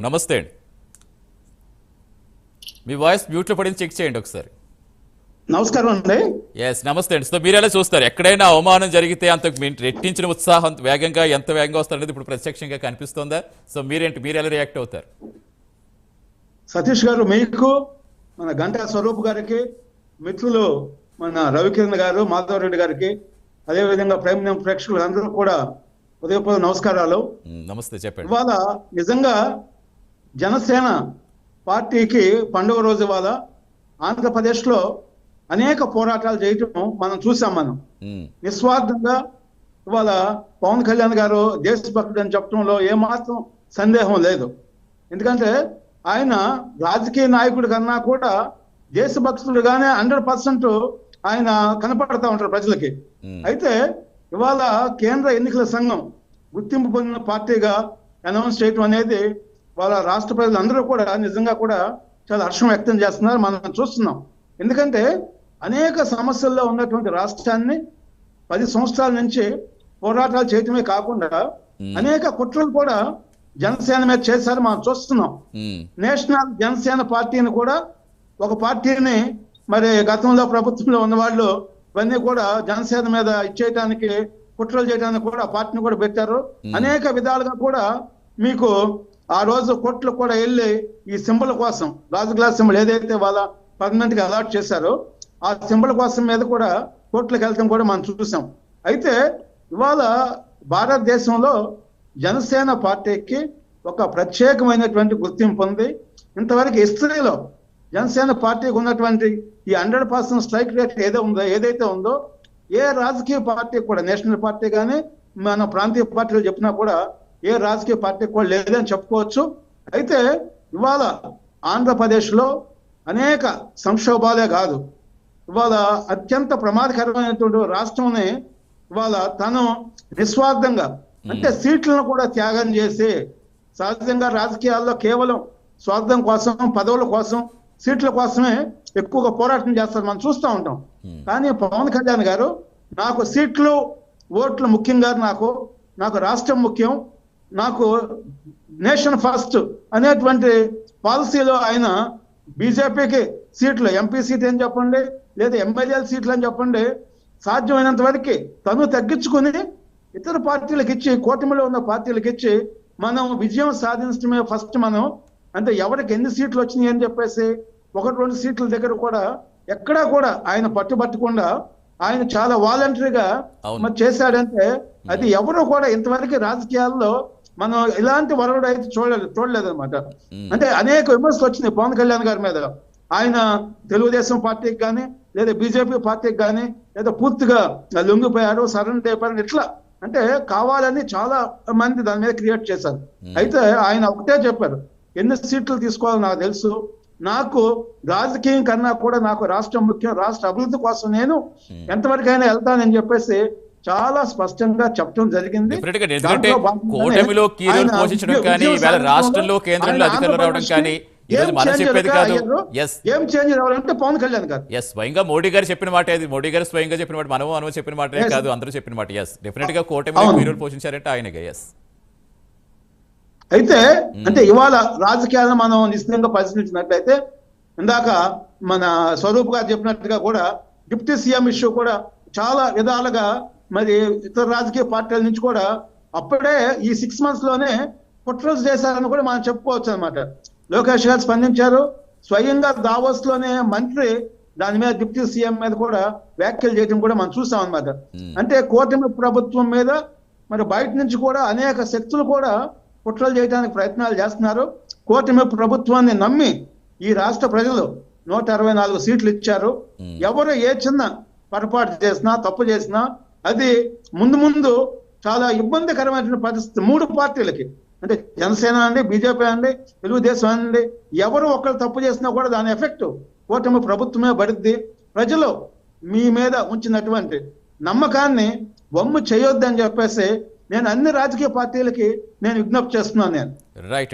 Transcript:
నమస్తే అండి. మీ వాయిస్ మ్యూట్లో పడింది, చెక్ చేయండి ఒకసారి. నమస్కారం అండి. ఎస్, నమస్తే అండి. సో మీరు ఎలా చూస్తారు? ఎక్కడైనా అవమానం జరిగితే అంత రెట్టించిన ఉత్సాహం ఎంత వేగంగా వస్తారనేది ఇప్పుడు ప్రత్యక్షంగా కనిపిస్తుందా? సో మీరు ఎలా రియాక్ట్ అవుతారు? సతీష్ గారు, మీకు, మన గంటా స్వరూప్ గారికి, మిత్రులు మన రవికిరణ్ గారు, మాధవరెడ్డి గారికి, అదేవిధంగా ప్రేమ ప్రేక్షకులు అందరూ కూడా ఉదయపూర్వ నమస్కారాలు. నమస్తే, చెప్పండి. ఇవాళ నిజంగా జనసేన పార్టీకి పండుగ రోజు ఇవాళ ఆంధ్రప్రదేశ్లో అనేక పోరాటాలు చేయటం మనం చూసాం. నిస్వార్థంగా ఇవాళ పవన్ కళ్యాణ్ గారు దేశభక్తుడు అని చెప్పడంలో ఏమాత్రం సందేహం లేదు. ఎందుకంటే ఆయన రాజకీయ నాయకుడి కన్నా కూడా దేశభక్తుడుగానే 100% ఆయన కనపడతా ఉంటారు ప్రజలకి. అయితే ఇవాళ కేంద్ర ఎన్నికల సంఘం గుర్తింపు పొందిన పార్టీగా అనౌన్స్ చేయటం అనేది వాళ్ళ రాష్ట్ర ప్రజలందరూ కూడా నిజంగా కూడా చాలా హర్షం వ్యక్తం చేస్తున్నారు, మనం చూస్తున్నాం. ఎందుకంటే అనేక సమస్యల్లో ఉన్నటువంటి రాష్ట్రాన్ని 10 సంవత్సరాల నుంచి పోరాటాలు చేయటమే కాకుండా అనేక కుట్రలు కూడా జనసేన మీద చేశారు, మనం చూస్తున్నాం. నేషనల్ జనసేన పార్టీని కూడా, ఒక పార్టీని మరి గతంలో ప్రభుత్వంలో ఉన్నవాళ్ళు ఇవన్నీ కూడా జనసేన మీద ఇచ్చేయటానికి, కుట్రలు చేయడానికి కూడా ఆ పార్టీని కూడా పెట్టారు. అనేక విధాలుగా కూడా మీకు ఆ రోజు కోర్టులు కూడా వెళ్ళి ఈ సింబల్ కోసం, రాజు గ్లాస్ సింబల్ ఏదైతే వాళ్ళ పర్మనెంట్ గా అలాట్ చేశారో ఆ సింబల్ కోసం మీద కూడా కోర్టులకు వెళ్తాం కూడా మనం చూసాం. అయితే ఇవాళ భారతదేశంలో జనసేన పార్టీకి ఒక ప్రత్యేకమైనటువంటి గుర్తింపు ఉంది. ఇంతవరకు హిస్టరీలో జనసేన పార్టీకి ఉన్నటువంటి ఈ 100% స్ట్రైక్ రేట్ ఏదైతే ఉందో ఏ రాజకీయ పార్టీ కూడా, నేషనల్ పార్టీ కానీ మన ప్రాంతీయ పార్టీలు చెప్పినా కూడా ఏ రాజకీయ పార్టీ కూడా లేదని చెప్పుకోవచ్చు. అయితే ఇవాళ ఆంధ్రప్రదేశ్లో అనేక సంక్షోభాలే కాదు, ఇవాళ అత్యంత ప్రమాదకరమైనటువంటి రాష్ట్రంని ఇవాళ తను నిస్వార్థంగా, అంటే సీట్లను కూడా త్యాగం చేసి, సహజంగా రాజకీయాల్లో కేవలం స్వార్థం కోసం, పదవుల కోసం, సీట్ల కోసమే ఎక్కువగా పోరాటం చేస్తారు, మనం చూస్తూ ఉంటాం. కానీ పవన్ కళ్యాణ్ గారు నాకు సీట్లు ఓట్లు ముఖ్యంగా, నాకు రాష్ట్రం ముఖ్యం, నాకు నేషన్ ఫస్ట్ అనేటువంటి పాలసీలో ఆయన బీజేపీకి సీట్లు, ఎంపీ సీట్ అని చెప్పండి, లేదా ఎమ్మెల్యేల సీట్లు అని చెప్పండి, సాధ్యమైనంత వరకు తను తగ్గించుకుని ఇతర పార్టీలకు ఇచ్చి, కూటమిలో ఉన్న పార్టీలకు ఇచ్చి మనం విజయం సాధించడమే ఫస్ట్. మనం అంటే ఎవరికి ఎన్ని సీట్లు వచ్చినాయి అని చెప్పేసి 1-2 సీట్ల దగ్గర కూడా ఎక్కడా కూడా ఆయన పట్టుబట్టకుండా ఆయన చాలా వాలంటరీగా మరి చేశాడంటే అది ఎవరు కూడా ఇంతవరకు రాజకీయాల్లో మనం ఇలాంటి వరవడు అయితే చూడలేదు అనమాట. అంటే అనేక విమర్శలు వచ్చినాయి పవన్ కళ్యాణ్ గారి మీద. ఆయన తెలుగుదేశం పార్టీకి కానీ, లేదా బీజేపీ పార్టీకి కానీ, లేదా పూర్తిగా లొంగిపోయారు, సరెండర్ అయిపోయారు, ఇట్లా అంటే కావాలని చాలా మంది దాని మీద క్రియేట్ చేశారు. అయితే ఆయన ఒకటే చెప్పారు, ఎన్ని సీట్లు తీసుకోవాలో నాకు తెలుసు, నాకు రాజకీయం కన్నా కూడా నాకు రాష్ట్రం ముఖ్యం, రాష్ట్ర అభివృద్ధి కోసం నేను ఎంతవరకైనా వెళ్తానని చెప్పేసి చాలా స్పష్టంగా చెప్పడం జరిగింది. కూటమిలో కీలక పోషించడం కానీ, రాష్ట్రంలో కేంద్రంలో అధికారులు రావడం కానీ మనం చెప్పేది కాదు. ఏం చేంజ్ రావాలంటే పవన్ కళ్యాణ్ గారు స్వయంగా మోడీ గారు చెప్పిన మాట, మోడీ గారు స్వయంగా చెప్పిన మాట, మనం చెప్పిన మాటే కాదు, అందరూ చెప్పిన మాట. డెఫినెట్ గా కూటమిలో కీలక పోషించారంటే ఆయనగా. అయితే అంటే ఇవాళ రాజకీయాలను మనం నిశ్చితంగా పరిశీలించినట్లయితే, ఇందాక మన స్వరూప్ గారు చెప్పినట్టుగా కూడా డిప్యూటీ సీఎం ఇష్యూ కూడా చాలా విధాలుగా మరి ఇతర రాజకీయ పార్టీల నుంచి కూడా అప్పుడే ఈ 6 months లోనే కుట్రలు చేశారని కూడా మనం చెప్పుకోవచ్చు అనమాట. లోకేష్ గారు స్పందించారు, స్వయంగా దావోస్ లోనే మంత్రి దాని మీద డిప్యూటీ సీఎం మీద కూడా వ్యాఖ్యలు చేయడం కూడా మనం చూసాం అనమాట. అంటే కూటమి ప్రభుత్వం మీద మరి బయట నుంచి కూడా అనేక శక్తులు కూడా కుట్రలు చేయడానికి ప్రయత్నాలు చేస్తున్నారు. కూటమి ప్రభుత్వాన్ని నమ్మి ఈ రాష్ట్ర ప్రజలు 164 సీట్లు ఇచ్చారు. ఎవరు ఏ చిన్న పొరపాటు చేసినా, తప్పు చేసినా అది ముందు చాలా ఇబ్బందికరమైన పరిస్థితి 3 పార్టీలకి, అంటే జనసేన అండి, బీజేపీ అండి, తెలుగుదేశం అండి, ఎవరు ఒకరు తప్పు చేసినా కూడా దాని ఎఫెక్ట్ కూటమి ప్రభుత్వమే పడుద్ది. ప్రజలు మీ మీద ఉంచినటువంటి నమ్మకాన్ని వమ్ము చేయొద్దని చెప్పేసి నేను అన్ని రాజకీయ పార్టీలకి నేను విజ్ఞప్తి చేస్తున్నాను. రైట్.